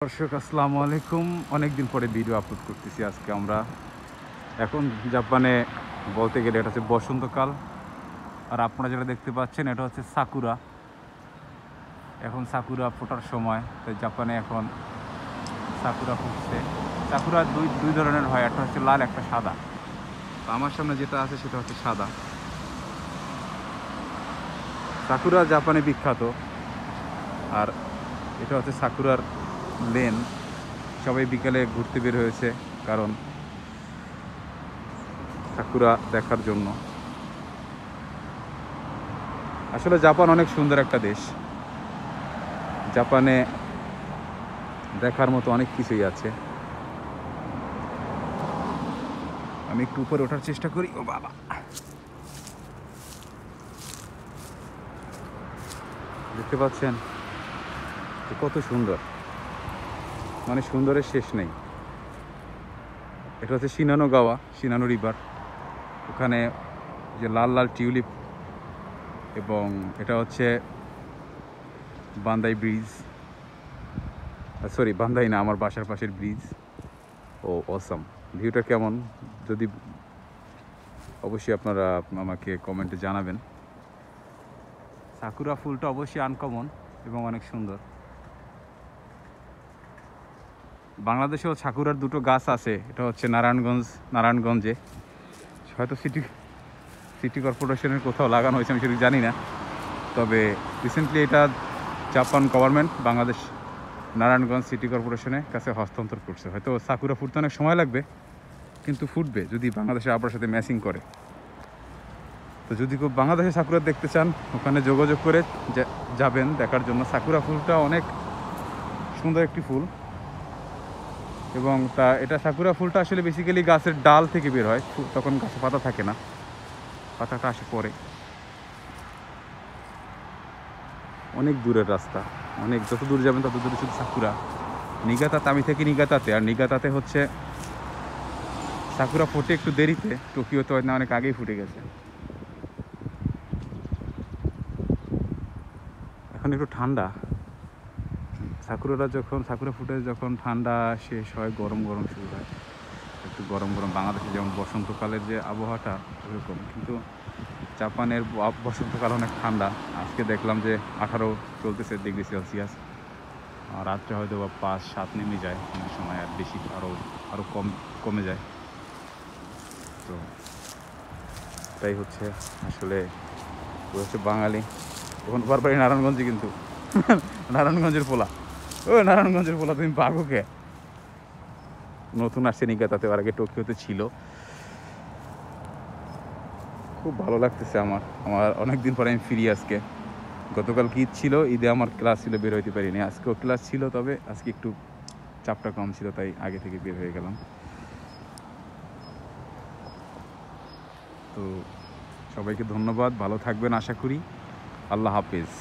দর্শক আসসালামু আলাইকুম। অনেকদিন পরে ভিডিও আপলোড করতেছি। আজকে আমরা এখন জাপানে বলতে গেলে এটা হচ্ছে বসন্তকাল, আর আপনারা যেটা দেখতে পাচ্ছেন এটা হচ্ছে সাকুরা। এখন সাকুরা ফোটার সময়, তাই জাপানে এখন সাকুরা ফুটছে। সাকুরা দুই ধরনের হয়, একটা হচ্ছে লাল, একটা সাদা। তো আমার সামনে যেটা আছে সেটা হচ্ছে সাদা। সাকুরা জাপানে বিখ্যাত, আর এটা হচ্ছে সাকুরার লেন। সবাই বিকালে ঘুরতে বের হয়েছে, কারণ সাকুরা দেখার জন্য। আসলে জাপান অনেক সুন্দর একটা দেশ। জাপানে দেখার মতো অনেক কিছুই আছে। আমি একটু উপরে ওঠার চেষ্টা করি। ও বাবা, দেখতে পাচ্ছেন কত সুন্দর, মানে সুন্দরের শেষ নেই। এটা হচ্ছে শিনানো রিভার। ওখানে যে লাল লাল টিউলিপ, এবং এটা হচ্ছে বান্দাই ব্রিজ। সরি, বান্দাই না, আমার বাসার পাশের ব্রিজ। ও অসাম। ভিউটা কেমন যদি অবশ্যই আপনারা আমাকে কমেন্টে জানাবেন। সাকুরা ফুলটা অবশ্যই আনকমন এবং অনেক সুন্দর। বাংলাদেশেও সাকুরার দুটো গাছ আছে। এটা হচ্ছে নারায়ণগঞ্জে। হয়তো সিটি কর্পোরেশনের কোথাও লাগানো হয়েছে, আমি সেটা জানি না। তবে রিসেন্টলি এটা Japan government Bangladesh Narayanganj city কর্পোরেশনের কাছে হস্তান্তর করছে। হয়তো সাকুরা ফুটতে অনেক সময় লাগবে, কিন্তু ফুটবে যদি বাংলাদেশের আবহাওয়ার সাথে ম্যাচিং করে। তো যদি কেউ বাংলাদেশে সাকুরা দেখতে চান, ওখানে যোগাযোগ করে যাবেন দেখার জন্য। সাকুরা ফুলটা অনেক সুন্দর একটি ফুল, এবং এটা সাকুরা ফুলটা আসলে বেসিক্যালি গাছের ডাল থেকে বের হয়। তখন গাছে পাতা থাকে না, পাতাটা আসে পরে। অনেক দূরের রাস্তা, অনেক যত দূর যাবেন তত দূরে শুধু সাকুরা। নিগাতাতে, আমি থেকে নিগাতাতে, আর নিগাতাতে হচ্ছে সাকুরা ফোটে একটু দেরিতে। টোকিওতে হয়তো অনেক আগেই ফুটে গেছে। এখন একটু ঠান্ডা। সাকুরা ফুটে যখন ঠান্ডা শেষ হয়, গরম গরম শুরু হয়। একটু গরম গরম, বাংলাদেশে যেমন বসন্তকালের যে আবহাওয়াটা ওরকম। কিন্তু জাপানের বসন্তকাল অনেক ঠান্ডা। আজকে দেখলাম যে 18 চলতেছে ডিগ্রি সেলসিয়াস। রাত্রে হয়তো বা 5-7 নেমে যায় অনেক সময়, আর বেশি আরও কমে যায়। তো এটাই হচ্ছে আসলে, ও হচ্ছে বাঙালি। তখন বারবারই নারায়ণগঞ্জে, কিন্তু নারায়ণগঞ্জের পোলা। নারায়ণগঞ্জের পোলা, তুমি পাগোকে। নতুন আসছে নিগাতাতে, আর আগে টোকিওতে ছিল। খুব ভালো লাগতেছে আমার অনেকদিন পরে আমি ফিরি আজকে। গতকাল ঈদ ছিল, ঈদে আমার ক্লাস ছিল, বের হইতে পারিনি। আজকেও ক্লাস ছিল, তবে আজকে একটু চাপটা কম ছিল, তাই আগে থেকে বের হয়ে গেলাম। তো সবাইকে ধন্যবাদ, ভালো থাকবেন আশা করি। আল্লাহ হাফেজ।